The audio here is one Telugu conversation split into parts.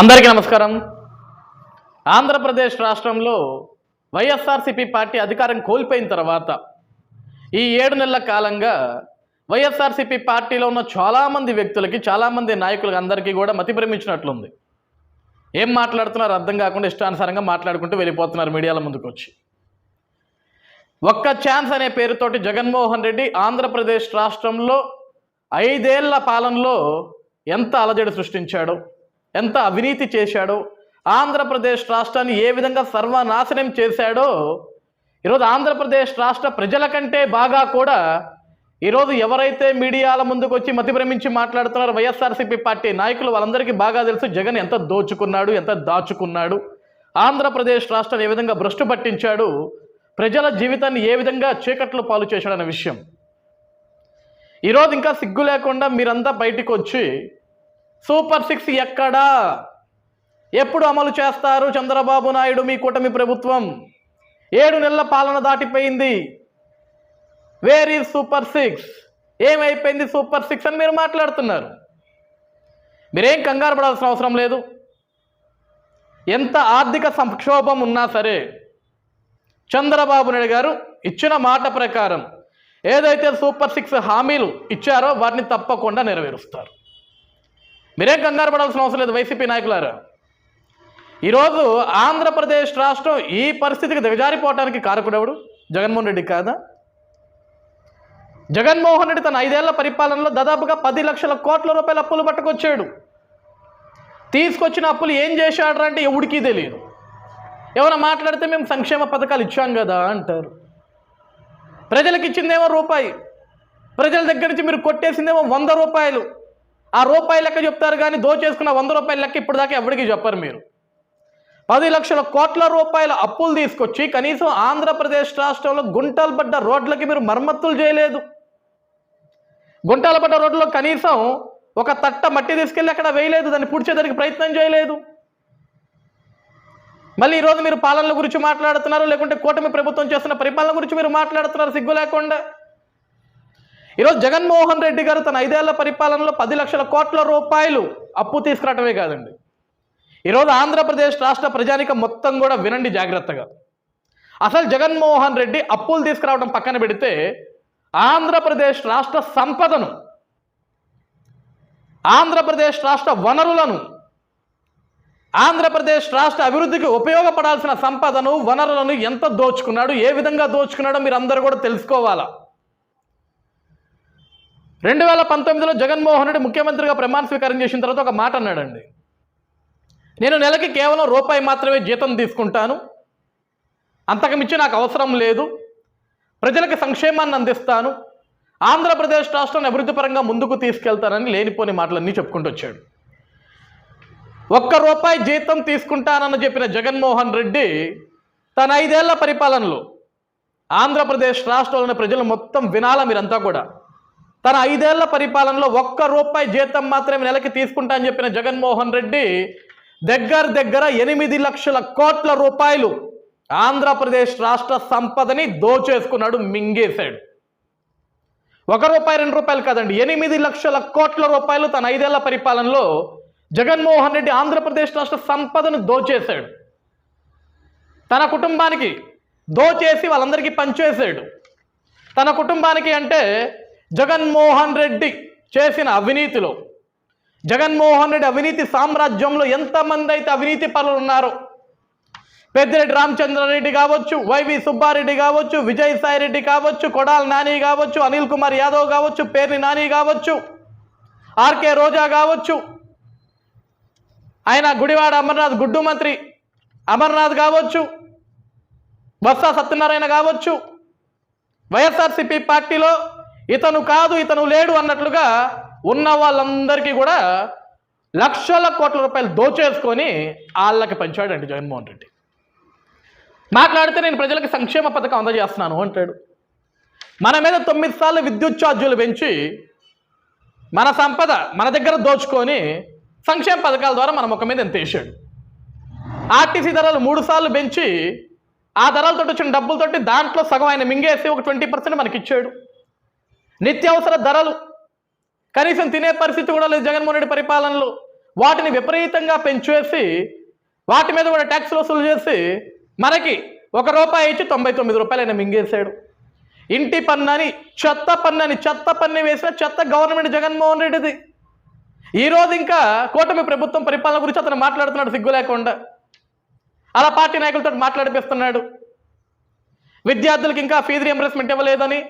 అందరికీ నమస్కారం. ఆంధ్రప్రదేశ్ రాష్ట్రంలో వైఎస్ఆర్సీపీ పార్టీ అధికారం కోల్పోయిన తర్వాత ఈ 7 నెలల కాలంగా వైఎస్ఆర్సీపీ పార్టీలో ఉన్న చాలామంది వ్యక్తులకి, చాలామంది నాయకులకి అందరికీ కూడా మతిభ్రమించినట్లుంది. ఏం మాట్లాడుతున్నారో అర్థం కాకుండా ఇష్టానుసారంగా మాట్లాడుకుంటూ వెళ్ళిపోతున్నారు మీడియాల ముందుకు వచ్చి. ఒక్క ఛాన్స్ అనే పేరుతోటి జగన్మోహన్ రెడ్డి ఆంధ్రప్రదేశ్ రాష్ట్రంలో 5 ఏళ్ల పాలనలో ఎంత అలజడి సృష్టించాడో, ఎంత అవినీతి చేశాడో, ఆంధ్రప్రదేశ్ రాష్ట్రాన్ని ఏ విధంగా సర్వనాశనం చేశాడో ఈరోజు ఆంధ్రప్రదేశ్ రాష్ట్ర ప్రజల కంటే బాగా కూడా ఈరోజు ఎవరైతే మీడియాల ముందుకు వచ్చి మతిభ్రమించి మాట్లాడుతున్నారో వైఎస్ఆర్సీపీ పార్టీ నాయకులు, వాళ్ళందరికీ బాగా తెలుసు జగన్ ఎంత దోచుకున్నాడు, ఎంత దాచుకున్నాడు, ఆంధ్రప్రదేశ్ రాష్ట్రాన్ని ఏ విధంగా భ్రష్టు పట్టించాడు, ప్రజల జీవితాన్ని ఏ విధంగా చీకట్లు పాలు చేశాడన్న విషయం. ఈరోజు ఇంకా సిగ్గు లేకుండా మీరంతా బయటికి వచ్చి సూపర్ 6 ఎక్కడా, ఎప్పుడు అమలు చేస్తారు చంద్రబాబు నాయుడు మీ కూటమి ప్రభుత్వం, 7 నెలల పాలన దాటిపోయింది, వేర్ ఈజ్ సూపర్ 6, ఏమైపోయింది సూపర్ 6 అని మీరు మాట్లాడుతున్నారు. మీరేం కంగారు పడాల్సిన అవసరం లేదు. ఎంత ఆర్థిక సంక్షోభం ఉన్నా సరే చంద్రబాబు నాయుడు గారు ఇచ్చిన మాట ప్రకారం ఏదైతే సూపర్ 6 హామీలు ఇచ్చారో వాటిని తప్పకుండా నెరవేరుస్తారు. మీరేం కంగారు పడాల్సిన అవసరం లేదు. వైసీపీ నాయకులారా, ఈరోజు ఆంధ్రప్రదేశ్ రాష్ట్రం ఈ పరిస్థితికి దిగజారిపోవడానికి కారకుడెవడు? జగన్మోహన్ రెడ్డి కాదా? జగన్మోహన్ రెడ్డి తన 5 ఏళ్ల పరిపాలనలో దాదాపుగా 10 లక్షల కోట్ల రూపాయల అప్పులు పట్టుకొచ్చాడు. తీసుకొచ్చిన అప్పులు ఏం చేశాడు అంటే ఎవడికి తెలియదు. ఎవరైనా మాట్లాడితే మేము సంక్షేమ పథకాలు ఇచ్చాం కదా అంటారు. ప్రజలకు ఇచ్చిందేమో రూపాయి, ప్రజల దగ్గర నుంచి మీరు కొట్టేసిందేమో 100 రూపాయలు. ఆ రూపాయి లెక్క చెప్తారు కానీ దోచేసుకున్న 100 రూపాయల లెక్క ఇప్పుడు దాకా ఎవరికి చెప్పరు. మీరు 10 లక్షల కోట్ల రూపాయల అప్పులు తీసుకొచ్చి కనీసం ఆంధ్రప్రదేశ్ రాష్ట్రంలో గుంటలు పడ్డ రోడ్లకి మీరు మరమ్మతులు చేయలేదు. గుంటలు పడ్డ రోడ్లో కనీసం ఒక తట్ట మట్టి తీసుకెళ్ళి అక్కడ వేయలేదు, దాన్ని పూడ్చేదానికి ప్రయత్నం చేయలేదు. మళ్ళీ ఈరోజు మీరు పాలనల గురించి మాట్లాడుతున్నారు, లేకుంటే కూటమి ప్రభుత్వం చేస్తున్న పరిపాలన గురించి మీరు మాట్లాడుతున్నారు సిగ్గు లేకుండా. ఈరోజు జగన్మోహన్ రెడ్డి గారు తన 5 ఏళ్ల పరిపాలనలో 10 లక్షల కోట్ల రూపాయలు అప్పు తీసుకురావటమే కాదండి, ఈరోజు ఆంధ్రప్రదేశ్ రాష్ట్ర ప్రజానికం మొత్తం కూడా వినండి జాగ్రత్తగా. అసలు జగన్మోహన్ రెడ్డి అప్పులు తీసుకురావడం పక్కన పెడితే ఆంధ్రప్రదేశ్ రాష్ట్ర సంపదను, ఆంధ్రప్రదేశ్ రాష్ట్ర వనరులను, ఆంధ్రప్రదేశ్ రాష్ట్ర అభివృద్ధికి ఉపయోగపడాల్సిన సంపదను, వనరులను ఎంత దోచుకున్నాడు, ఏ విధంగా దోచుకున్నాడో మీరు అందరూ కూడా తెలుసుకోవాలా. 2019లో జగన్మోహన్ రెడ్డి ముఖ్యమంత్రిగా ప్రమాణ స్వీకారం చేసిన తర్వాత ఒక మాట అన్నాడండి, నేను నెలకి కేవలం రూపాయి మాత్రమే జీతం తీసుకుంటాను, అంతకుమించి నాకు అవసరం లేదు, ప్రజలకు సంక్షేమాన్ని అందిస్తాను, ఆంధ్రప్రదేశ్ రాష్ట్రాన్ని అభివృద్ధి పరంగా ముందుకు తీసుకెళ్తానని లేనిపోని మాటలన్నీ చెప్పుకుంటూ వచ్చాడు. 1 రూపాయి జీతం తీసుకుంటానని చెప్పిన జగన్మోహన్ రెడ్డి తన 5 ఏళ్ల పరిపాలనలో ఆంధ్రప్రదేశ్ రాష్ట్రంలోని ప్రజలు మొత్తం వినాలా మీరంతా కూడా, తన 5 ఏళ్ల పరిపాలనలో 1 రూపాయి జీతం మాత్రమే నెలకి తీసుకుంటా అని చెప్పిన జగన్మోహన్ రెడ్డి దగ్గర 8 లక్షల కోట్ల రూపాయలు ఆంధ్రప్రదేశ్ రాష్ట్ర సంపదని దోచేసుకున్నాడు, మింగేశాడు. 1 రూపాయి 2 రూపాయలు కాదండి, 8 లక్షల కోట్ల రూపాయలు తన 5 ఏళ్ల పరిపాలనలో జగన్మోహన్ రెడ్డి ఆంధ్రప్రదేశ్ రాష్ట్ర సంపదను దోచేశాడు. తన కుటుంబానికి దోచేసి వాళ్ళందరికీ పంచేశాడు. తన కుటుంబానికి అంటే జగన్మోహన్ రెడ్డి చేసిన అవినీతిలో, జగన్మోహన్ రెడ్డి అవినీతి సామ్రాజ్యంలో ఎంతమంది అయితే అవినీతి పరులు ఉన్నారో, పెద్దిరెడ్డి రామచంద్రారెడ్డి కావచ్చు, వైవి సుబ్బారెడ్డి కావచ్చు, విజయసాయి రెడ్డి కావచ్చు, కొడాల నాని కావచ్చు, అనిల్ కుమార్ యాదవ్ కావచ్చు, పేర్ని నాని కావచ్చు, ఆర్కే రోజా కావచ్చు, ఆయన గుడివాడ అమర్నాథ్ గుడ్డు మంత్రి అమర్నాథ్ కావచ్చు, బొత్స సత్యనారాయణ కావచ్చు, వైఎస్ఆర్సీపీ పార్టీలో ఇతను కాదు ఇతను లేడు అన్నట్లుగా ఉన్న వాళ్ళందరికీ కూడా లక్షల కోట్ల రూపాయలు దోచేసుకొని వాళ్ళకి పంచాడండి జగన్మోహన్ రెడ్డి. మాట్లాడితే నేను ప్రజలకు సంక్షేమ పథకం అందజేస్తున్నాను అంటాడు. మన మీద 9 సార్లు విద్యుత్ ఛార్జీలు పెంచి మన సంపద మన దగ్గర దోచుకొని సంక్షేమ పథకాల ద్వారా మన ముఖం మీద ఎంత వేసాడు. ఆర్టీసీ ధరలు 3 సార్లు పెంచి ఆ ధరలతో వచ్చిన డబ్బులతోటి దాంట్లో సగం ఆయన మింగేసి ఒక 20% మనకి ఇచ్చాడు. నిత్యావసర ధరలు కనీసం తినే పరిస్థితి కూడా లేదు జగన్మోహన్ రెడ్డి పరిపాలనలో. వాటిని విపరీతంగా పెంచేసి వాటి మీద కూడా ట్యాక్స్ వసూలు చేసి మనకి ₹1 ఇచ్చి 99 రూపాయలు ఆయన మింగేశాడు. ఇంటి పన్ను అని చెత్త పన్ను వేసిన చెత్త గవర్నమెంట్ జగన్మోహన్ రెడ్డిది. ఈరోజు ఇంకా కూటమి ప్రభుత్వం పరిపాలన గురించి అతను మాట్లాడుతున్నాడు సిగ్గు లేకుండా. అలా పార్టీ నాయకులతో మాట్లాడిపిస్తున్నాడు. విద్యార్థులకు ఇంకా ఫీజు రియంబర్స్మెంట్ ఇవ్వలేదని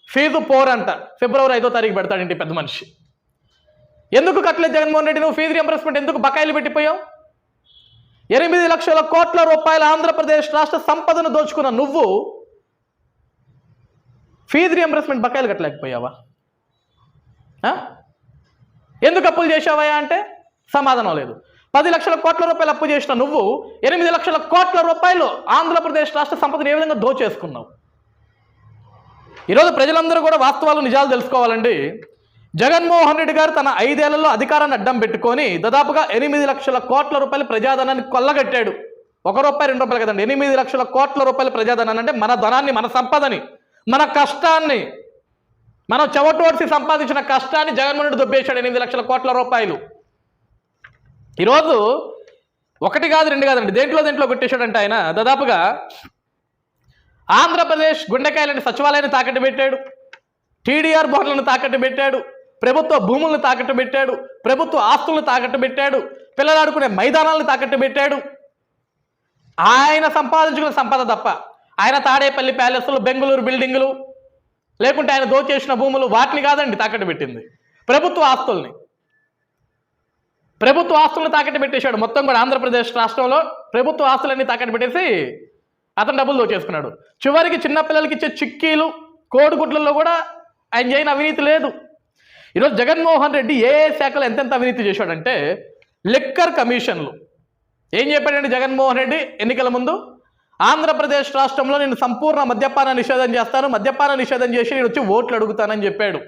ఫీజు అంట ఫిబ్రవరి 5వ తారీఖు పెడతాడు ఇంటి పెద్ద మనిషి. ఎందుకు కట్టలేదు జగన్మోహన్ రెడ్డి నువ్వు ఫీజు రియంబర్స్మెంట్? ఎందుకు బకాయిలు పెట్టిపోయావు? 8 లక్షల కోట్ల రూపాయల ఆంధ్రప్రదేశ్ రాష్ట్ర సంపదను దోచుకున్న నువ్వు ఫీజు రియంబర్స్మెంట్ బకాయిలు కట్టలేకపోయావా? ఎందుకు అప్పులు చేశావా అంటే సమాధానం లేదు. 10 లక్షల కోట్ల రూపాయలు అప్పు చేసిన నువ్వు 8 లక్షల కోట్ల రూపాయలు ఆంధ్రప్రదేశ్ రాష్ట్ర సంపదను ఏ విధంగా దోచేసుకున్నావు? ఈరోజు ప్రజలందరూ కూడా వాస్తవాలు నిజాలు తెలుసుకోవాలండి. జగన్మోహన్ రెడ్డి గారు తన 5 ఏళ్లలో అధికారాన్ని అడ్డం పెట్టుకొని దాదాపుగా 8 లక్షల కోట్ల రూపాయల ప్రజాధనాన్ని కొల్లగట్టాడు. ₹1 ₹2 కదండి, 8 లక్షల కోట్ల రూపాయల ప్రజాధనాన్ని అంటే మన ధనాన్ని, మన సంపదని, మన కష్టాన్ని, మనం చెవటోడ్చి సంపాదించిన కష్టాన్ని జగన్మోహన్ రెడ్డి దొబ్బేశాడు 8 లక్షల కోట్ల రూపాయలు. ఈరోజు 1 కాదు 2 కాదండి, దేంట్లో కొట్టేశాడంటే ఆయన దాదాపుగా ఆంధ్రప్రదేశ్ గుండెకాయలని సచివాలయాన్ని తాకట్టు పెట్టాడు, టీడీఆర్ భవన్లను తాకట్టు పెట్టాడు, ప్రభుత్వ భూములను తాకట్టు పెట్టాడు, ప్రభుత్వ ఆస్తులను తాకట్టు పెట్టాడు, పిల్లలు ఆడుకునే మైదానాలను తాకట్టు పెట్టాడు. ఆయన సంపాదించుకున్న సంపద తప్ప ఆయన తాడేపల్లి ప్యాలెస్లు, బెంగళూరు బిల్డింగులు, లేకుంటే ఆయన దోచేసిన భూములు వాటిని కాదండి తాకట్టు పెట్టింది, ప్రభుత్వ ఆస్తుల్ని తాకట్టు పెట్టేశాడు. మొత్తం కూడా ఆంధ్రప్రదేశ్ రాష్ట్రంలో ప్రభుత్వ ఆస్తులన్నీ తాకట్టు పెట్టేసి అతను డబ్బులు దోచేసుకున్నాడు. చివరికి చిన్నపిల్లలకి ఇచ్చే చిక్కీలు, కోడిగుడ్లలో కూడా ఆయన చేయని అవినీతి లేదు. ఈరోజు జగన్మోహన్ రెడ్డి ఏ శాఖలో ఎంతెంత అవినీతి చేశాడంటే లిక్కర్ కమిషన్లు. ఏం చెప్పాడండి జగన్మోహన్ రెడ్డి ఎన్నికల ముందు? ఆంధ్రప్రదేశ్ రాష్ట్రంలో నేను సంపూర్ణ మద్యపాన నిషేధం చేస్తాను, మద్యపాన నిషేధం చేసి నేను వచ్చి ఓట్లు అడుగుతానని చెప్పాడు.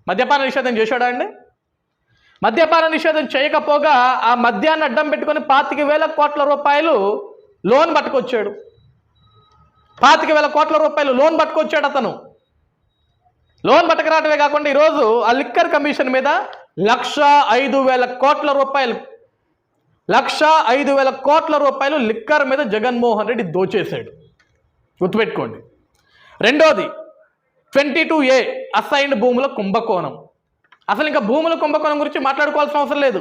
మద్యపాన నిషేధం చేశాడా అండి? మద్యపాన నిషేధం చేయకపోగా ఆ మద్యాన్ని అడ్డం పెట్టుకొని 25,000 కోట్ల రూపాయలు లోన్ పట్టుకొచ్చాడు. 25,000 కోట్ల రూపాయలు లోన్ పట్టుకొచ్చాడు అతను. లోన్ పట్టుకురావడమే కాకుండా ఈరోజు ఆ లిక్కర్ కమిషన్ మీద 1,05,000 కోట్ల రూపాయలు 1,05,000 కోట్ల రూపాయలు లిక్కర్ మీద జగన్మోహన్ రెడ్డి దోచేశాడు. గుర్తుపెట్టుకోండి. రెండోది 22A అసైన్డ్ భూముల కుంభకోణం. అసలు ఇంకా భూముల కుంభకోణం గురించి మాట్లాడుకోవాల్సిన అవసరం లేదు.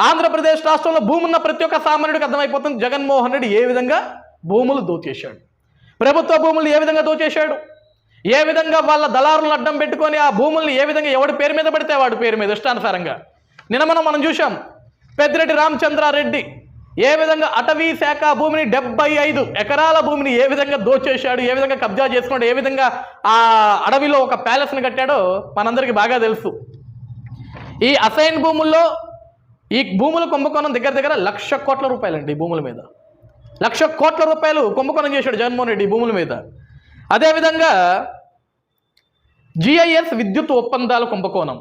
ఆంధ్రప్రదేశ్ రాష్ట్రంలో భూమున్న ప్రతి ఒక్క సామాన్యుడికి అర్థమైపోతుంది జగన్మోహన్ రెడ్డి ఏ విధంగా భూములు దోచేశాడు, ప్రభుత్వ భూములు ఏ విధంగా దోచేశాడు, ఏ విధంగా వాళ్ళ దళారులను అడ్డం పెట్టుకొని ఆ భూముల్ని ఏ విధంగా ఎవడి పేరు మీద పడితే వాడి పేరు మీద ఇష్టానుసారంగా. నిన్న మనం చూసాం పెద్దిరెడ్డి రామచంద్రారెడ్డి ఏ విధంగా అటవీ శాఖ భూమిని 75 ఎకరాల భూమిని ఏ విధంగా దోచేశాడు, ఏ విధంగా కబ్జా చేసుకున్నాడు, ఏ విధంగా ఆ అడవిలో ఒక ప్యాలెస్ని కట్టాడో మనందరికీ బాగా తెలుసు. ఈ అసైన్ భూముల్లో ఈ భూముల కుంభకోణం దగ్గర 1,00,000 కోట్ల రూపాయలండి. ఈ భూముల మీద 1,00,000 కోట్ల రూపాయలు కుంభకోణం చేశాడు జగన్మోహన్ రెడ్డి ఈ భూముల మీద. అదేవిధంగా GIS విద్యుత్ ఒప్పందాల కుంభకోణం.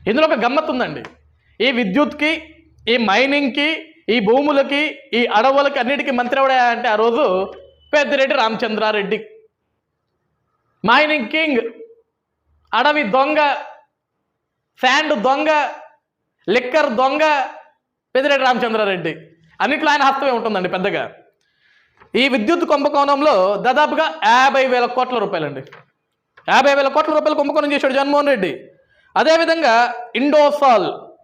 ఇందులో ఒక గమ్మత్తు ఉందండి. ఈ విద్యుత్కి, ఈ మైనింగ్కి, ఈ భూములకి, ఈ అడవులకి అన్నిటికీ మంత్రి ఎవడా అంటే ఆ రోజు పెద్దిరెడ్డి రామచంద్రారెడ్డి. మైనింగ్ కింగ్, అడవి దొంగ, శాండ్ దొంగ, లిక్కర్ దొంగ పెద్దిరెడ్డి రామచంద్రారెడ్డి. అన్నిట్లో ఆయన హస్తమే ఉంటుందండి పెద్దగా. ఈ విద్యుత్ కుంభకోణంలో దాదాపుగా 50,000 కోట్ల రూపాయలండి. 50,000 కోట్ల రూపాయలు కుంభకోణం చేశాడు జగన్మోహన్ రెడ్డి. అదేవిధంగా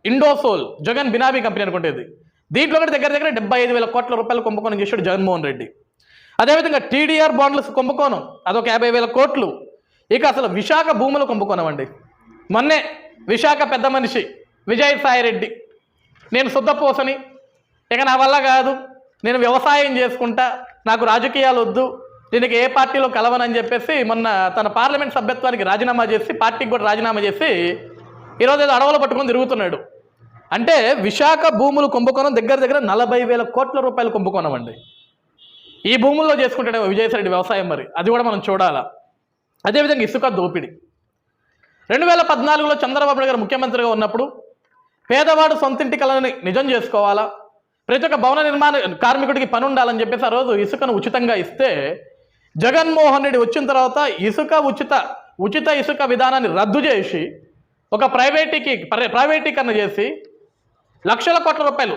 ఇండోసోల్ జగన్ బినామీ కంపెనీ అనుకుంటేది, దీంట్లో కూడా దగ్గర 75,000 కోట్ల రూపాయలు కుంభకోణం చేశాడు జగన్మోహన్ రెడ్డి. అదేవిధంగా TDR బాండ్ల కుంభకోణం, అదొక 50,000 కోట్లు. ఇక అసలు విశాఖ భూముల కుంభకోణం అండి. మొన్నే విశాఖ పెద్ద మనిషి విజయసాయిరెడ్డి, నేను శుద్ధపోసని, ఇక నా వల్ల కాదు, నేను వ్యవసాయం చేసుకుంటా, నాకు రాజకీయాలు వద్దు, దీనికి ఏ పార్టీలో కలవనని చెప్పేసి మొన్న తన పార్లమెంట్ సభ్యత్వానికి రాజీనామా చేసి, పార్టీకి కూడా రాజీనామా చేసి ఈరోజు ఏదో అడవులు పట్టుకొని తిరుగుతున్నాడు. అంటే విశాఖ భూములు కుంభకోణం దగ్గర 40,000 కోట్ల రూపాయల కుంభకోణం అండి. ఈ భూముల్లో చేసుకుంటాడు విజయసాయిరెడ్డి వ్యవసాయం, మరి అది కూడా మనం చూడాలా. అదేవిధంగా ఇసుక దోపిడీ. 2014లో చంద్రబాబు నాయుడు గారు ముఖ్యమంత్రిగా ఉన్నప్పుడు పేదవాడు సొంతింటి కలను నిజం చేసుకోవాలా, ప్రతి ఒక్క భవన నిర్మాణ కార్మికుడికి పని ఉండాలని చెప్పేసి ఆ రోజు ఇసుకను ఉచితంగా ఇస్తే, జగన్మోహన్ రెడ్డి వచ్చిన తర్వాత ఉచిత ఇసుక విధానాన్ని రద్దు చేసి ఒక ప్రైవేటీకరణ చేసి లక్షల కోట్ల రూపాయలు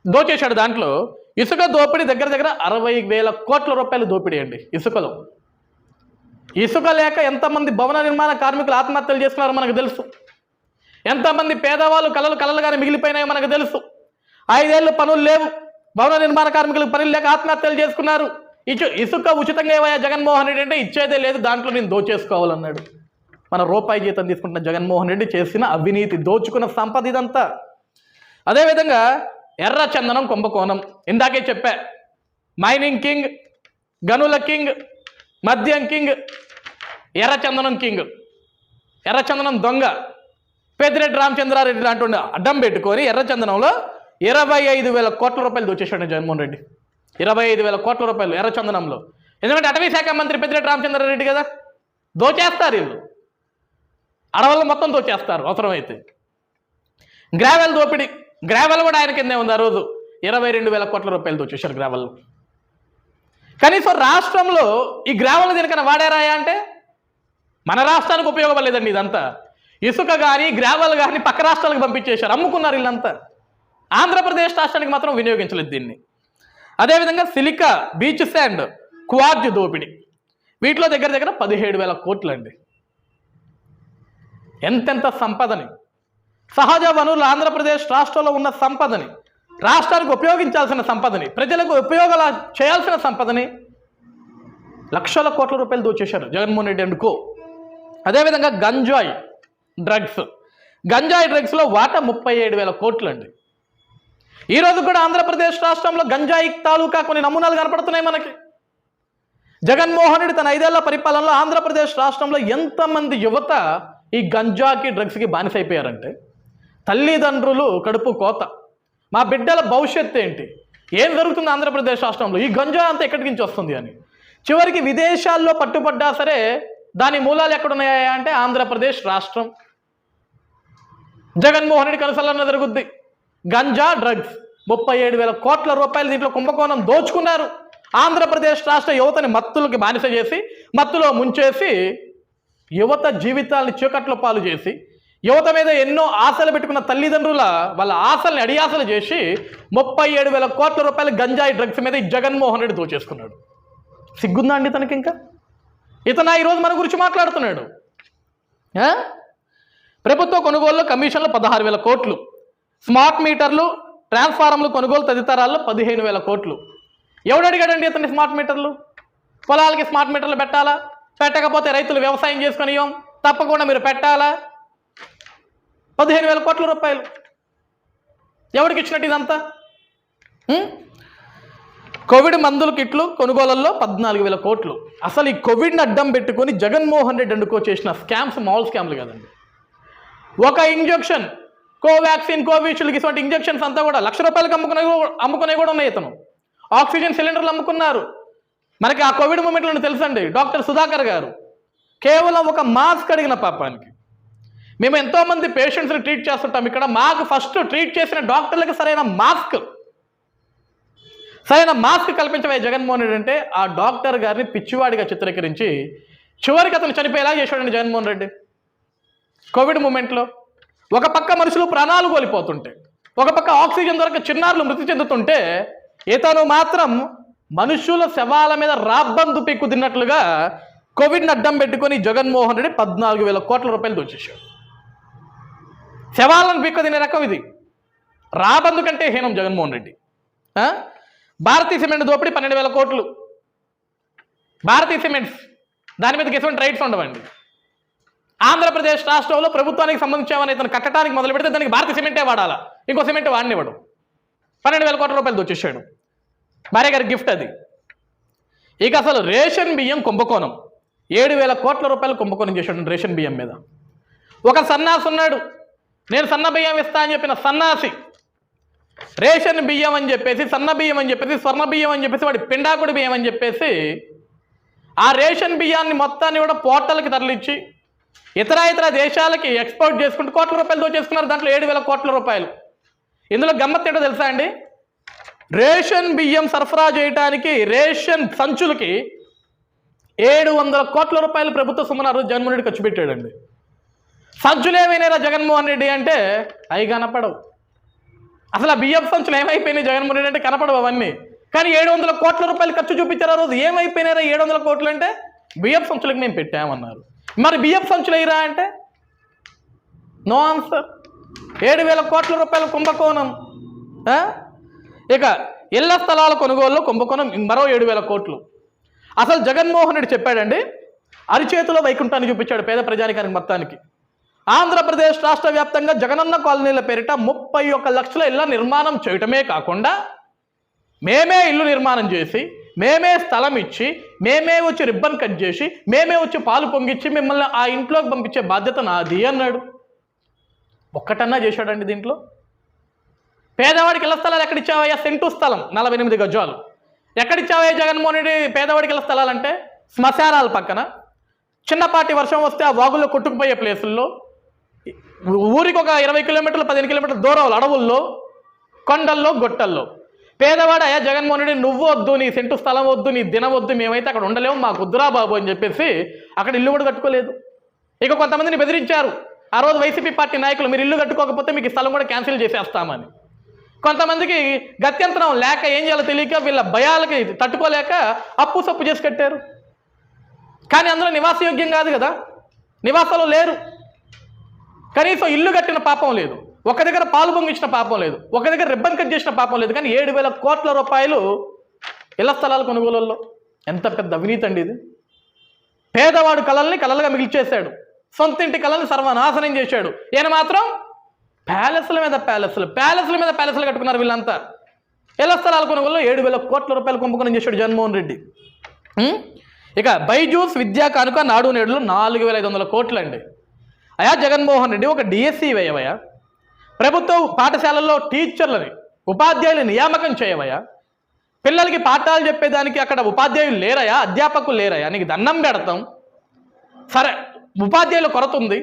దోచేశాడు. దాంట్లో ఇసుక దోపిడీ దగ్గర దగ్గర 60,000 కోట్ల రూపాయలు దోపిడీ అండి ఇసుకలో. ఇసుక లేక ఎంతమంది భవన నిర్మాణ కార్మికులు ఆత్మహత్యలు చేసుకున్నారో మనకు తెలుసు. ఎంతమంది పేదవాళ్ళు కలలుగానే మిగిలిపోయినాయో మనకు తెలుసు. 5 ఏళ్ళు పనులు లేవు, భవన నిర్మాణ కార్మికులకు పనులు లేక ఆత్మహత్యలు చేసుకున్నారు. ఇసుక ఉచితంగా ఏవయ్యా జగన్మోహన్ రెడ్డి అంటే ఇచ్చేదే లేదు, దాంట్లో నేను దోచేసుకోవాలన్నాడు. మన రూపాయి జీతం తీసుకుంటున్న జగన్మోహన్ రెడ్డి చేసిన అవినీతి, దోచుకున్న సంపద ఇదంతా. అదేవిధంగా ఎర్ర చందనం కుంభకోణం, ఇందాకే చెప్పా. మైనింగ్ కింగ్, గనుల కింగ్, మద్యం కింగ్, ఎర్రచందనం కింగ్, ఎర్రచందనం దొంగ పెద్దిరెడ్డి రామచంద్రారెడ్డి లాంటి అడ్డం పెట్టుకొని ఎర్రచందనంలో 25,000 కోట్ల రూపాయలు దోచేశాడు జగన్మోహన్ రెడ్డి. 25,000 కోట్ల రూపాయలు ఎర్రచందనంలో. ఎందుకంటే అటవీ శాఖ మంత్రి పెద్దిరెడ్డి రామచంద్రారెడ్డి కదా, దోచేస్తారు వీళ్ళు, అడవులను మొత్తం దోచేస్తారు అవసరమైతే. గ్రావెల్ దోపిడీ, గ్రావెల్ కూడా ఆయన కిందే ఉంది. ఆ రోజు 22,000 కోట్ల రూపాయలు దోచేశారు గ్రావెల్. కనీసం రాష్ట్రంలో ఈ గ్రావెల్ దేనికైనా వాడారాయా అంటే మన రాష్ట్రానికి ఉపయోగపడలేదండి ఇదంతా. ఇసుక కానీ గ్రావెల్ కానీ పక్క రాష్ట్రాలకు పంపించేశారు, అమ్ముకున్నారు వీళ్ళంతా. ఆంధ్రప్రదేశ్ రాష్ట్రానికి మాత్రం వినియోగించలేదు దీన్ని. అదేవిధంగా సిలికా, బీచ్ శాండ్, క్వార్జ్ దోపిడీ, వీటిలో దగ్గర దగ్గర 17,000 కోట్లు అండి. ఎంతెంత సంపదని, సహజ వనరులు ఆంధ్రప్రదేశ్ రాష్ట్రంలో ఉన్న సంపదని, రాష్ట్రానికి ఉపయోగించాల్సిన సంపదని, ప్రజలకు ఉపయోగాలు చేయాల్సిన సంపదని లక్షల కోట్ల రూపాయలు దోచేశారు జగన్మోహన్ రెడ్డి అండ్ కో. అదేవిధంగా గంజాయి డ్రగ్స్లో వాటా 37,000 కోట్లు అండి. ఈరోజు కూడా ఆంధ్రప్రదేశ్ రాష్ట్రంలో గంజాయి తాలూకా కొన్ని నమూనాలు కనపడుతున్నాయి మనకి. జగన్మోహన్ రెడ్డి తన 5 ఏళ్ల పరిపాలనలో ఆంధ్రప్రదేశ్ రాష్ట్రంలో ఎంతమంది యువత ఈ గంజాకి డ్రగ్స్కి బానిసైపోయారంటే, తల్లిదండ్రులు కడుపు కోత, మా బిడ్డల భవిష్యత్తు ఏంటి, ఏం జరుగుతుంది ఆంధ్రప్రదేశ్ రాష్ట్రంలో, ఈ గంజా అంతా ఎక్కడి నుంచి వస్తుంది అని. చివరికి విదేశాల్లో పట్టుబడ్డా సరే దాని మూలాలు ఎక్కడున్నాయా అంటే ఆంధ్రప్రదేశ్ రాష్ట్రం. జగన్మోహన్ రెడ్డి కనుసలన జరుగుద్ది. గంజా డ్రగ్స్ 37,000 కోట్ల రూపాయలు దీంట్లో కుంభకోణం దోచుకున్నారు. ఆంధ్రప్రదేశ్ రాష్ట్ర యువతని మత్తులకి బానిస చేసి, మత్తులో ముంచేసి, యువత జీవితాలని చీకట్లో పాలు చేసి, యువత మీద ఎన్నో ఆశలు పెట్టుకున్న తల్లిదండ్రుల వాళ్ళ ఆశల్ని అడియాసలు చేసి 37,000 కోట్ల రూపాయలు గంజాయి డ్రగ్స్ మీద ఈ జగన్మోహన్ రెడ్డి దోచేసుకున్నాడు. సిగ్గుందా అండి తనకి? ఇంకా ఇతను ఈరోజు మన గురించి మాట్లాడుతున్నాడు. ప్రభుత్వ కొనుగోలులో కమిషన్లు 16,000 కోట్లు, స్మార్ట్ మీటర్లు, ట్రాన్స్ఫార్మర్లు కొనుగోలు తదితరాల్లో 15,000 కోట్లు. ఎవడు అడిగాడండి ఇతన్ని స్మార్ట్ మీటర్లు? పొలాలకి స్మార్ట్ మీటర్లు పెట్టాలా? పెట్టకపోతే రైతులు వ్యవసాయం చేసుకొని తప్పకుండా మీరు పెట్టాలా? 15,000 కోట్ల రూపాయలు ఎవరికి ఇచ్చినట్టు ఇదంతా? కోవిడ్ మందుల కిట్లు కొనుగోళ్లలో 14,000 కోట్లు. అసలు ఈ కోవిడ్ని అడ్డం పెట్టుకొని జగన్మోహన్ రెడ్డి అండుకో చేసిన స్కామ్స్ మామూలు స్కామ్లు కదండి. ఒక ఇంజక్షన్, కోవాక్సిన్, కోవిషీల్డ్కి ఇటువంటి ఇంజక్షన్స్ అంతా కూడా 1,00,000 రూపాయలకి అమ్ముకునే కూడా ఉన్నాయి. ఇతను ఆక్సిజన్ సిలిండర్లు అమ్ముకున్నారు. మనకి ఆ కోవిడ్ మూమెంట్లో తెలుసండి, డాక్టర్ సుధాకర్ గారు కేవలం ఒక మాస్క్ అడిగిన పాపానికి. మేము ఎంతోమంది పేషెంట్స్ని ట్రీట్ చేస్తుంటాం ఇక్కడ. మాకు ఫస్ట్ ట్రీట్ చేసిన డాక్టర్లకు సరైన మాస్క్ కల్పించవే జగన్మోహన్ రెడ్డి అంటే ఆ డాక్టర్ గారిని పిచ్చివాడిగా చిత్రీకరించి చివరికి అతను చనిపోయేలా చేశాడండి జగన్మోహన్ రెడ్డి. కోవిడ్ మూమెంట్లో ఒక పక్క మనుషులు ప్రాణాలు కోల్పోతుంటే, ఒక పక్క ఆక్సిజన్ దొరక చిన్నారులు మృతి చెందుతుంటే, ఇతను మాత్రం మనుషుల శవాల మీద రాబ్బందు పిక్కు తిన్నట్లుగా కోవిడ్ని అడ్డం పెట్టుకొని జగన్మోహన్ రెడ్డి 14,000 కోట్ల రూపాయలు దోచేశాడు. శవాలను పిక్కు తినే రకం ఇది. రాబందు కంటే హీనం జగన్మోహన్ రెడ్డి. భారతీయ సిమెంట్ దోపిడీ 12,000 కోట్లు. భారతీయ సిమెంట్స్ దాని మీదకి ఎటువంటి రైట్స్ ఉండవండి. ఆంధ్రప్రదేశ్ రాష్ట్రంలో ప్రభుత్వానికి సంబంధించేమని ఇతను కట్టడానికి మొదలు పెడితే దానికి భారతీయ సిమెంటే వాడాలా, ఇంకో సిమెంట్ వాడినివ్వడం. 12,000 కోట్ల రూపాయలు దోచేశాడు. భార్య గారి గిఫ్ట్ అది. ఇక అసలు రేషన్ బియ్యం కుంభకోణం 7,000 కోట్ల రూపాయలు కుంభకోణం చేశాడు రేషన్ బియ్యం మీద. ఒక సన్నాసి ఉన్నాడు, నేను సన్న బియ్యం ఇస్తా అని చెప్పిన సన్నాసి రేషన్ బియ్యం అని చెప్పేసి, సన్న బియ్యం అని చెప్పేసి, స్వర్ణ బియ్యం అని చెప్పేసి, వాడి పిండాకుడి బియ్యం అని చెప్పేసి ఆ రేషన్ బియ్యాన్ని మొత్తాన్ని కూడా పోర్టల్కి తరలించి ఇతర దేశాలకి ఎక్స్పోర్ట్ చేసుకుంటూ కోట్ల రూపాయలు దోచేసుకున్నారు. దాంట్లో 7,000 కోట్ల రూపాయలు. ఇందులో గమ్మత్తు ఏంటో తెలుసా అండి? రేషన్ బియ్యం సరఫరా చేయడానికి రేషన్ సంచులకి 700 కోట్ల రూపాయలు ప్రభుత్వ సొమ్మున జగన్మోహన్ రెడ్డి ఖర్చు పెట్టాడండి. సంచులు ఏమైనా జగన్మోహన్ రెడ్డి అంటే అవి కనపడవు. అసలు ఆ బియ్యం సంచులు ఏమైపోయినాయి జగన్మోహన్ రెడ్డి అంటే కనపడవు అవన్నీ. కానీ 700 కోట్ల రూపాయలు ఖర్చు చూపించారు ఆ రోజు. ఏమైపోయినారా 700 కోట్లు అంటే బియ్యం సంచులకు మేము పెట్టామన్నారు. మరి బియ్యం సంచులు అయ్యిరా అంటే నో ఆన్సర్. 7,000 కోట్ల రూపాయల కుంభకోణం. ఇక ఇళ్ల స్థలాల కొనుగోలులో కుంభకోణం మరో 7,000 కోట్లు. అసలు జగన్మోహన్ రెడ్డి చెప్పాడండి, అరిచేతిలో వైకుంఠాన్ని చూపించాడు పేద ప్రజానికానికి మొత్తానికి. ఆంధ్రప్రదేశ్ రాష్ట్ర వ్యాప్తంగా జగనన్న కాలనీల పేరిట 31 లక్షల ఇళ్ల నిర్మాణం చేయటమే కాకుండా మేమే ఇల్లు నిర్మాణం చేసి, మేమే స్థలం ఇచ్చి, మేమే వచ్చి రిబ్బన్ కట్ చేసి, మేమే వచ్చి పాలు పొంగిచ్చి మిమ్మల్ని ఆ ఇంట్లోకి పంపించే బాధ్యత నాది అన్నాడు. ఒక్కటన్నా చేశాడండి దీంట్లో? పేదవాడికి ఇళ్ల స్థలాలు ఎక్కడిచ్చావయ్యా? సెంటు స్థలం 48 గజాలు ఎక్కడిచ్చావయ్యా జగన్మోహన్ రెడ్డి? పేదవాడికి ఇళ్ల స్థలాలంటే శ్మశానాల పక్కన, చిన్నపాటి వర్షం వస్తే ఆ వాగుల్లో కొట్టుకుపోయే ప్లేసుల్లో, ఊరికి ఒక 20 కిలోమీటర్లు 15 కిలోమీటర్ల దూరం అడవుల్లో, కొండల్లో, గొట్టల్లో. పేదవాడు అయ్యా జగన్మోహన్ రెడ్డి నువ్వు వద్దు, నీ సెంటు స్థలం వద్దు, నీ దినం వద్దు, మేమైతే అక్కడ ఉండలేము, మాకు వద్దురా బాబు అని చెప్పేసి అక్కడ ఇల్లు కూడా కట్టుకోలేదు. ఇక కొంతమందిని బెదిరించారు ఆ రోజు వైసీపీ పార్టీ నాయకులు, మీరు ఇల్లు కట్టుకోకపోతే మీకు స్థలం కూడా క్యాన్సిల్ చేసేస్తామని. కొంతమందికి గత్యంతరం లేక ఏం చేయాలో తెలియక వీళ్ళ భయాలకి తట్టుకోలేక అప్పు సప్పు చేసి కట్టారు. కానీ అందులో నివాసయోగ్యం కాదు కదా, నివాసాలు లేరు. కనీసం ఇల్లు కట్టిన పాపం లేదు, ఒక దగ్గర పాలు పొంగిచ్చిన పాపం లేదు, ఒక దగ్గర రిబ్బన్ కట్ చేసిన పాపం లేదు. కానీ 7,000 కోట్ల రూపాయలు ఇళ్ల స్థలాల కొనుగోలులో. ఎంత పెద్ద అవినీతి అండి ఇది! పేదవాడు కళల్ని కళలుగా మిగిల్చేశాడు, సొంత ఇంటి కళల్ని సర్వనాశనం చేశాడు. ఈయన మాత్రం ప్యాలెస్ల మీద ప్యాలెస్లు కట్టుకున్నారు వీళ్ళంతా. ఇళ్ల స్థలాల కొనుగోలులో 7,000 కోట్ల రూపాయలు కుంభకోణం చేశాడు జగన్మోహన్ రెడ్డి. ఇక బైజూస్ విద్యా కానుక నాడు నేడులో 4,500 కోట్లు అండి. అయా జగన్మోహన్ రెడ్డి ఒక డిఎస్సి వేయవయా, ప్రభుత్వ పాఠశాలల్లో టీచర్లని ఉపాధ్యాయులు నియామకం చేయవయా, పిల్లలకి పాఠాలు చెప్పేదానికి అక్కడ ఉపాధ్యాయులు లేరయా, అధ్యాపకులు లేరయా, నీకు దండం పెడతాం. సరే ఉపాధ్యాయుల కొరత ఉంది,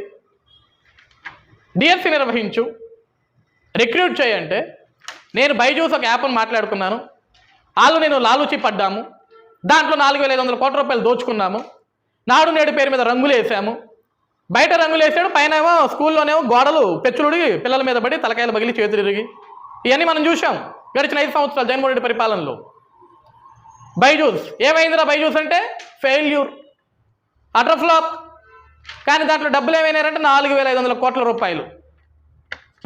డిఎస్సి నిర్వహించు, రిక్రూట్ చేయంటే నేను బైజూస్ ఒక యాప్ను మాట్లాడుకున్నాను, నేను లాలూచి పడ్డాము, దాంట్లో 4,500 కోట్ల రూపాయలు దోచుకున్నాము, నాడు నేడు పేరు మీద రంగులు వేసాము, బయట రంగులు వేసాడు, పైన ఏమో స్కూల్లోనేమో గోడలు పెచ్చులుడి పిల్లల మీద పడి తలకాయలు పగిలి చేతులు ఇరిగి, ఇవన్నీ మనం చూసాం గడిచిన 5 సంవత్సరాలు జగన్మోహన్ రెడ్డి పరిపాలనలో. బైజూస్ ఏమైందిరా? బైజూస్ అంటే ఫెయిల్యూర్, అటర్ ఫ్లాప్. కానీ దాంట్లో డబ్బులు ఏమైనారంటే 4,500 కోట్ల రూపాయలు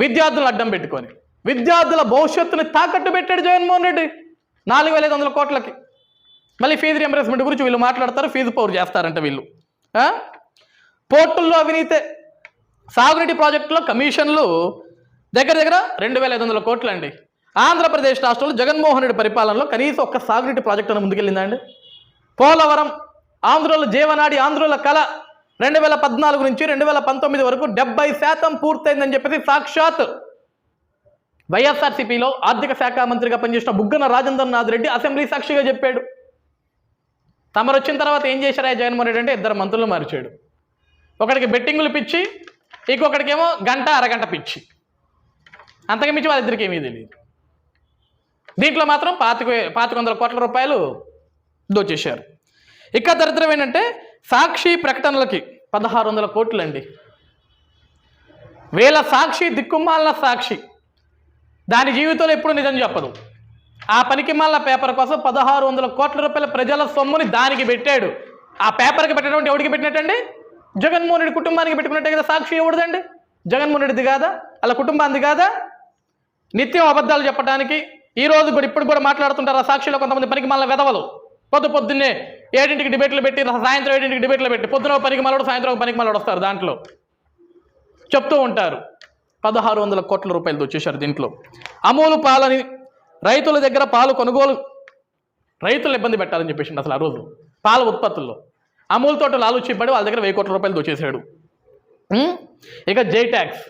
విద్యార్థులను అడ్డం పెట్టుకొని విద్యార్థుల భవిష్యత్తుని తాకట్టు పెట్టాడు జగన్మోహన్ రెడ్డి 4,500 కోట్లకి. మళ్ళీ ఫీజు రియంబర్స్మెంట్ గురించి వీళ్ళు మాట్లాడతారు, ఫీజు పవర్ చేస్తారంట వీళ్ళు. పోర్టుల్లో అవినీతే, సాగునీటి ప్రాజెక్టులో కమిషన్లు దగ్గర 2,500 కోట్లు అండి. ఆంధ్రప్రదేశ్ రాష్ట్రంలో జగన్మోహన్ రెడ్డి పరిపాలనలో కనీసం ఒక్క సాగునీటి ప్రాజెక్టు అని ముందుకెళ్ళిందండి. పోలవరం ఆంధ్రుల జీవనాడి, ఆంధ్రుల కళ 2014 నుంచి 2019 వరకు 70% పూర్తయిందని చెప్పేసి సాక్షాత్ వైఎస్ఆర్సీపీలో ఆర్థిక శాఖ మంత్రిగా పనిచేసిన బుగ్గన రాజేంద్రనాథ్ రెడ్డి అసెంబ్లీ సాక్షిగా చెప్పాడు. తమరు వచ్చిన తర్వాత ఏం చేశారా జగన్మోహన్ రెడ్డి అంటే 2 మంత్రులు మార్చాడు. ఒకడికి బెట్టింగులు పిచ్చి, ఇంకొకడికేమో గంట అరగంట పిచ్చి, అంతకు మించి వాళ్ళిద్దరికి ఏమీ తెలియదు. దీంట్లో మాత్రం 2,500 కోట్ల రూపాయలు దోచేశారు. ఇక దరిద్రం ఏంటంటే సాక్షి ప్రకటనలకి 1,600 కోట్లు అండి. వీళ్ళ సాక్షి దిక్కుమాలిన సాక్షి, దాని జీవితంలో ఎప్పుడు నిజం చెప్పదు. ఆ పనికిమాలిన పేపర్ కోసం 1,600 కోట్ల రూపాయల ప్రజల సొమ్ముని దానికి పెట్టాడు. ఆ పేపర్కి పెట్టడం ఎవరికి పెట్టినట్టండి? జగన్మోహన్ రెడ్డి కుటుంబానికి పెట్టుకున్నట్టే కదా. సాక్షి ఎవరిదండి? జగన్మోహన్ రెడ్డిది కాదా? అలా కుటుంబానికి కాదా? నిత్యం అబద్ధాలు చెప్పడానికి ఈ రోజు కూడా ఇప్పుడు కూడా మాట్లాడుతుంటారు ఆ సాక్షిలో కొంతమంది పనికిమాలిన వెధవలు. పొద్దున్నే 7ంటికి డిబేట్లు పెట్టి, సాయంత్రం 7ంటికి డిబేట్లు పెట్టి, పొద్దున పనికిమాలోడు, సాయంత్రం పనికిమాలోడు వస్తారు, దాంట్లో చెప్తూ ఉంటారు. 1,600 కోట్ల రూపాయలు దోచేశారు దీంట్లో. అమూలు పాలని రైతుల దగ్గర పాలు కొనుగోలు, రైతులు ఇబ్బంది పెట్టాలని చెప్పేసి అసలు ఆ రోజు పాల ఉత్పత్తుల్లో అమూల్ తోట లాలూచిపడి వాళ్ళ దగ్గర 1,000 కోట్ల రూపాయలు దోచేశాడు. ఇక జై ట్యాక్స్,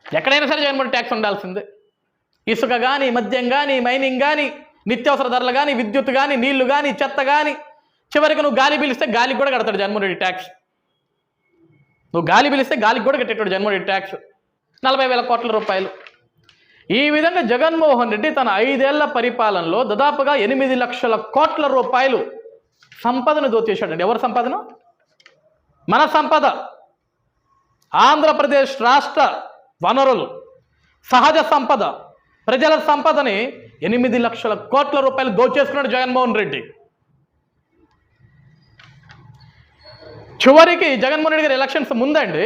ఎక్కడైనా సరే జగన్మోహన్ ట్యాక్స్ ఉండాల్సిందే. ఇసుక కానీ, మద్యం కానీ, మైనింగ్ కానీ, నిత్యావసర ధరలు కానీ, విద్యుత్ కానీ, నీళ్లు కానీ, చెత్త కానీ, చివరికి నువ్వు గాలి పీలిస్తే గాలికి కూడా కడతాడు జగన్మోహన్ రెడ్డి ట్యాక్స్. నువ్వు గాలి పీలిస్తే గాలికి కూడా కట్టేటాడు జగన్మోహన్ రెడ్డి ట్యాక్స్ 40,000 కోట్ల రూపాయలు. ఈ విధంగా జగన్మోహన్ రెడ్డి తన 5 ఏళ్ల పరిపాలనలో దాదాపుగా 8 లక్షల కోట్ల రూపాయలు సంపదను దోచేశాడండి. ఎవరి సంపదను? మన సంపద. ఆంధ్రప్రదేశ్ రాష్ట్ర వనరులు, సహజ సంపద, ప్రజల సంపదని 8 లక్షల కోట్ల రూపాయలు దోచేసుకున్నాడు జగన్మోహన్ రెడ్డి. చివరికి జగన్మోహన్ రెడ్డి గారి ఎలక్షన్స్ ముందండి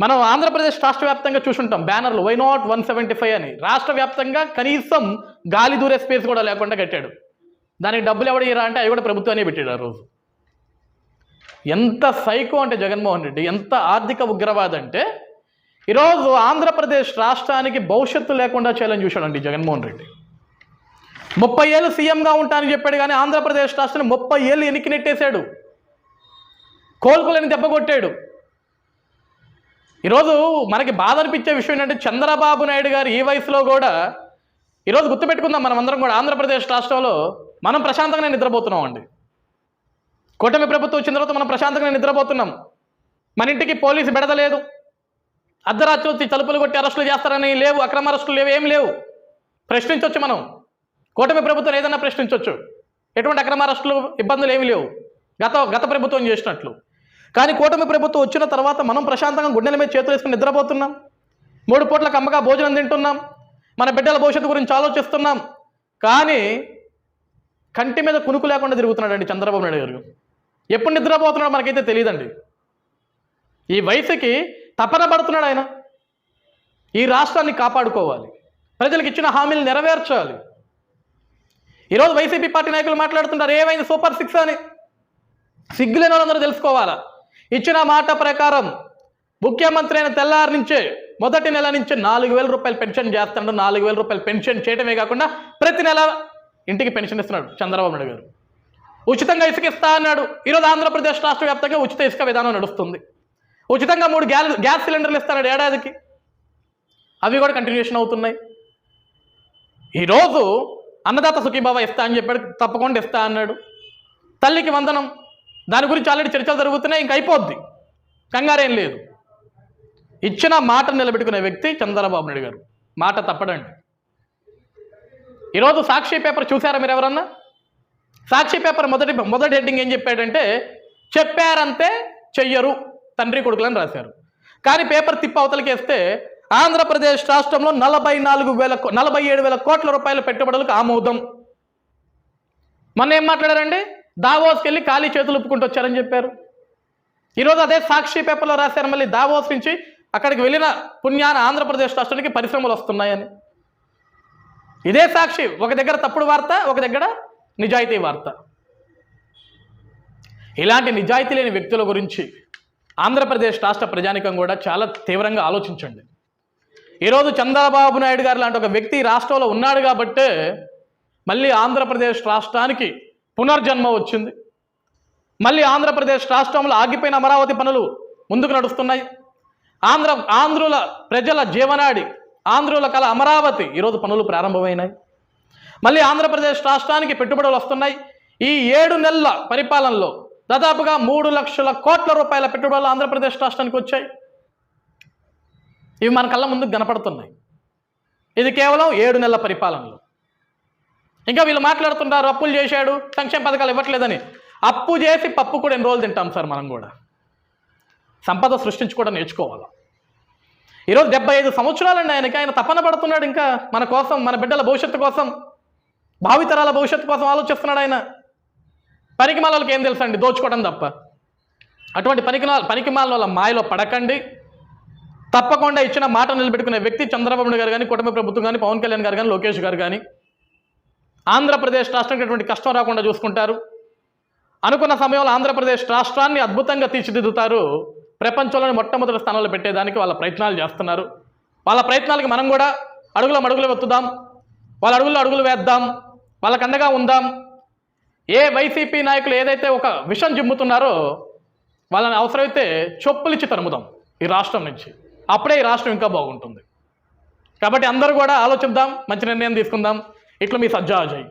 మనం ఆంధ్రప్రదేశ్ రాష్ట్ర వ్యాప్తంగా చూసుంటాం బ్యానర్లు వై నాట్ 175 అని. రాష్ట్ర వ్యాప్తంగా కనీసం గాలి దూరే స్పేస్ కూడా లేకుండా కట్టాడు. దానికి డబ్బులు ఎవడు ఇరా అంటే అవి కూడా ప్రభుత్వాన్ని పెట్టాడు ఆ రోజు. ఎంత సైకో అంటే జగన్మోహన్ రెడ్డి, ఎంత ఆర్థిక ఉగ్రవాదం అంటే ఈరోజు ఆంధ్రప్రదేశ్ రాష్ట్రానికి భవిష్యత్తు లేకుండా చేయాలని చూశాడండి జగన్మోహన్ రెడ్డి. 30 ఏళ్ళు సీఎంగా ఉంటానని చెప్పాడు, కానీ ఆంధ్రప్రదేశ్ రాష్ట్రాన్ని 30 ఏళ్ళు ఎనికి నెట్టేశాడు, కోలుకోలేని దెబ్బ కొట్టాడు. ఈరోజు మనకి బాధ అనిపించే విషయం ఏంటంటే చంద్రబాబు నాయుడు గారు ఈ వయసులో కూడా, ఈరోజు గుర్తుపెట్టుకుందాం మనం అందరం కూడా, ఆంధ్రప్రదేశ్ రాష్ట్రంలో మనం ప్రశాంతంగానే నిద్రపోతున్నాం అండి. కూటమి ప్రభుత్వం వచ్చిన తర్వాత మనం ప్రశాంతంగా నిద్రపోతున్నాం. మన ఇంటికి పోలీసు బెడదలేదు, అర్ధరాత్రి వచ్చి తలుపులు కొట్టి అరెస్టులు చేస్తారని లేవు, అక్రమ అరెస్టులు లేవు, ఏం లేవు. ప్రశ్నించవచ్చు మనం, కూటమి ప్రభుత్వం ఏదైనా ప్రశ్నించవచ్చు. ఎటువంటి అక్రమ అరెస్టులు ఇబ్బందులు ఏమీ లేవు గత ప్రభుత్వం చేసినట్లు. కానీ కూటమి ప్రభుత్వం వచ్చిన తర్వాత మనం ప్రశాంతంగా గుండెల మీద చేతులు వేసుకుని నిద్రపోతున్నాం. 3 పూట్ల కమ్మగా భోజనం తింటున్నాం, మన బిడ్డల భవిష్యత్తు గురించి ఆలోచిస్తున్నాం. కానీ కంటి మీద కునుకు లేకుండా తిరుగుతున్నాడండి చంద్రబాబు నాయుడు గారు. ఎప్పుడు నిద్రపోతున్నాడో మనకైతే తెలియదండి. ఈ వయసుకి తపన పడుతున్నాడు ఆయన. ఈ రాష్ట్రాన్ని కాపాడుకోవాలి, ప్రజలకు ఇచ్చిన హామీలు నెరవేర్చాలి. ఈరోజు వైసీపీ పార్టీ నాయకులు మాట్లాడుతుంటారు ఏమైంది సూపర్ 6 అని. సిగ్గులేని వాళ్ళందరూ తెలుసుకోవాలా. ఇచ్చిన మాట ప్రకారం ముఖ్యమంత్రి అయిన తెల్లారి నుంచే మొదటి నెల నుంచి 4,000 రూపాయలు పెన్షన్ చేస్తున్నాడు. 4,000 రూపాయలు పెన్షన్ చేయడమే కాకుండా ప్రతి నెల ఇంటికి పెన్షన్ ఇస్తున్నాడు చంద్రబాబు నాయుడు గారు. ఉచితంగా ఇసుక ఇస్తా అన్నాడు. ఈరోజు ఆంధ్రప్రదేశ్ రాష్ట్ర వ్యాప్తంగా ఉచిత ఇసుక విధానం నడుస్తుంది. ఉచితంగా 3 గ్యాస్ సిలిండర్లు ఇస్తాడు ఏడాదికి, అవి కూడా కంటిన్యూషన్ అవుతున్నాయి. ఈరోజు అన్నదాత సుఖీభావ ఇస్తా అని చెప్పాడు, తప్పకుండా ఇస్తా అన్నాడు. తల్లికి వందనం, దాని గురించి ఆల్రెడీ చర్చలు జరుగుతున్నాయి, ఇంక అయిపోద్ది, కంగారేం లేదు. ఇచ్చిన మాట నిలబెట్టుకునే వ్యక్తి చంద్రబాబు నాయుడు గారు, మాట తప్పడండి. ఈరోజు సాక్షి పేపర్ చూసారా మీరు ఎవరన్నా? సాక్షి పేపర్ మొదటి హెడ్డింగ్ ఏం చెప్పాడంటే చెప్పారంతే చెయ్యరు తండ్రి కొడుకులని రాశారు. కానీ పేపర్ తిప్పి అవతలకి వేస్తే ఆంధ్రప్రదేశ్ రాష్ట్రంలో 47,000 కోట్ల రూపాయల పెట్టుబడులకు ఆమోదం. మొన్న ఏం మాట్లాడారండి? దావోస్కి వెళ్ళి ఖాళీ చేతులు ఒప్పుకుంటూ వచ్చారని చెప్పారు. ఈరోజు అదే సాక్షి పేపర్లో రాశారు మళ్ళీ దావోస్ నుంచి అక్కడికి వెళ్ళిన పుణ్యాన ఆంధ్రప్రదేశ్ రాష్ట్రానికి పరిశ్రమలు వస్తున్నాయని. ఇదే సాక్షి ఒక దగ్గర తప్పుడు వార్త, ఒక దగ్గర నిజాయితీ వార్త. ఇలాంటి నిజాయితీ లేని వ్యక్తుల గురించి ఆంధ్రప్రదేశ్ రాష్ట్ర ప్రజానికం కూడా చాలా తీవ్రంగా ఆలోచించండి. ఈరోజు చంద్రబాబు నాయుడు గారు లాంటి ఒక వ్యక్తి రాష్ట్రంలో ఉన్నాడు కాబట్టే మళ్ళీ ఆంధ్రప్రదేశ్ రాష్ట్రానికి పునర్జన్మ వచ్చింది. మళ్ళీ ఆంధ్రప్రదేశ్ రాష్ట్రంలో ఆగిపోయిన అమరావతి పనులు ముందుకు నడుస్తున్నాయి. ఆంధ్రుల ప్రజల జీవనాడి, ఆంధ్రుల కళ అమరావతి ఈరోజు పనులు ప్రారంభమైనాయి. మళ్ళీ ఆంధ్రప్రదేశ్ రాష్ట్రానికి పెట్టుబడులు వస్తున్నాయి. ఈ 7 నెలల పరిపాలనలో దాదాపుగా 3 లక్షల కోట్ల రూపాయల పెట్టుబడులు ఆంధ్రప్రదేశ్ రాష్ట్రానికి వచ్చాయి. ఇవి మన కళ్ళ ముందుకు కనపడుతున్నాయి. ఇది కేవలం 7 నెలల పరిపాలనలో. ఇంకా వీళ్ళు మాట్లాడుతుంటారు అప్పులు చేశాడు, సంక్షేమ పథకాలు ఇవ్వట్లేదని. అప్పు చేసి పప్పు కూడా ఎన్ని రోజులు తింటాం సార్? మనం కూడా సంపద సృష్టించుకోవడం నేర్చుకోవాలి. ఈరోజు 75 సంవత్సరాలండి ఆయనకి. ఆయన తపన పడుతున్నాడు ఇంకా మన కోసం, మన బిడ్డల భవిష్యత్తు కోసం, భావితరాల భవిష్యత్తు కోసం ఆలోచిస్తున్నాడు ఆయన. పనికిమాల వాళ్ళకి ఏం తెలుసండి? దోచుకోవడం తప్ప. అటువంటి పనికిమాల వాళ్ళ మాయలో పడకండి. తప్పకుండా ఇచ్చిన మాట నిలబెట్టుకునే వ్యక్తి చంద్రబాబు నాయుడు గారు కానీ, కుటుంబ ప్రభుత్వం కానీ, పవన్ కళ్యాణ్ గారు కానీ, లోకేష్ గారు కానీ ఆంధ్రప్రదేశ్ రాష్ట్రానికి ఎటువంటి కష్టం రాకుండా చూసుకుంటారు. అనుకున్న సమయంలో ఆంధ్రప్రదేశ్ రాష్ట్రాన్ని అద్భుతంగా తీర్చిదిద్దుతారు. ప్రపంచంలోని మొట్టమొదటి స్థానంలో పెట్టేదానికి వాళ్ళ ప్రయత్నాలు చేస్తున్నారు. వాళ్ళ ప్రయత్నాలకి మనం కూడా అడుగులు వెతుకుదాం, వాళ్ళ అడుగులు వేద్దాం, వాళ్ళకు అండగా ఉందాం. ఏ వైసీపీ నాయకులు ఏదైతే ఒక విషం జిమ్ముతున్నారో వాళ్ళని అవసరమైతే చొప్పులిచ్చి తరుముదాం ఈ రాష్ట్రం నుంచి. అప్పుడే ఈ రాష్ట్రం ఇంకా బాగుంటుంది. కాబట్టి అందరూ కూడా ఆలోచిద్దాం, మంచి నిర్ణయం తీసుకుందాం. ఇట్లా మీ సజ్జా అజయ్.